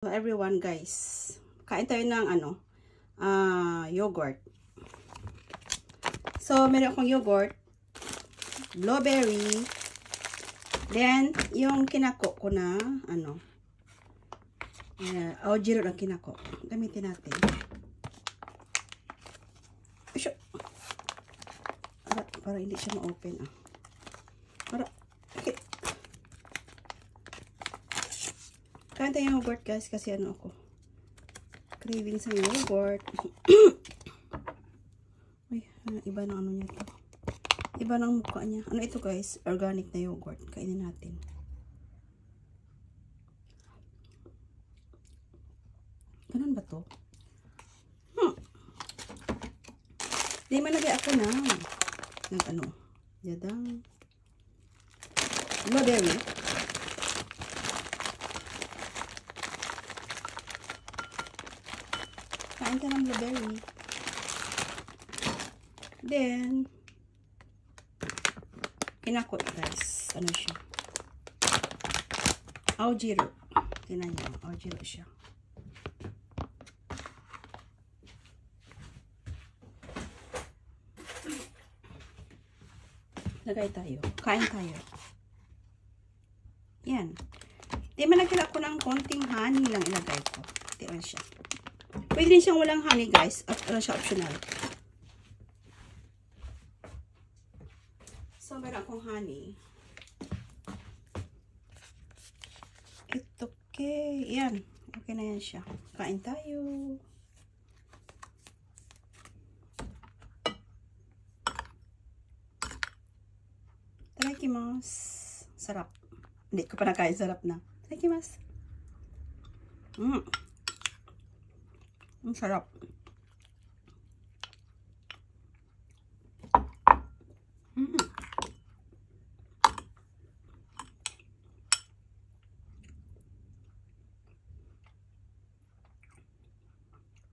Hello everyone guys, kain tayo ng yogurt. So meron akong yogurt, blueberry, then yung kinako ko na Aojiro lang kinako. Gamitin natin. Para hindi siya ma-open okay. Kain tayo yung yogurt guys kasi ako craving sa yogurt. Uy, iba ng niya to. Iba ng mukha niya. Ano ito guys? Organic na yogurt. Kainin natin. Ganun ba to? Di malagay ako ng yadang blueberry. Kain ka ng blueberry. Then, kinakot guys. Ano siya? Aojiro. Tingnan niyo. Aojiro siya. Lagay tayo. Kain tayo. Yan. Di malagyan ako ng konting honey lang ilagay ko. Tingnan siya. Pwede rin siyang walang honey guys. Siya optional. So, meron akong honey. It's okay. Yan. Okay na yan siya. Kain tayo. Itadakimasu. Sarap. Hindi ko pa nakain. Sarap na. Itadakimasu. Ang sarap.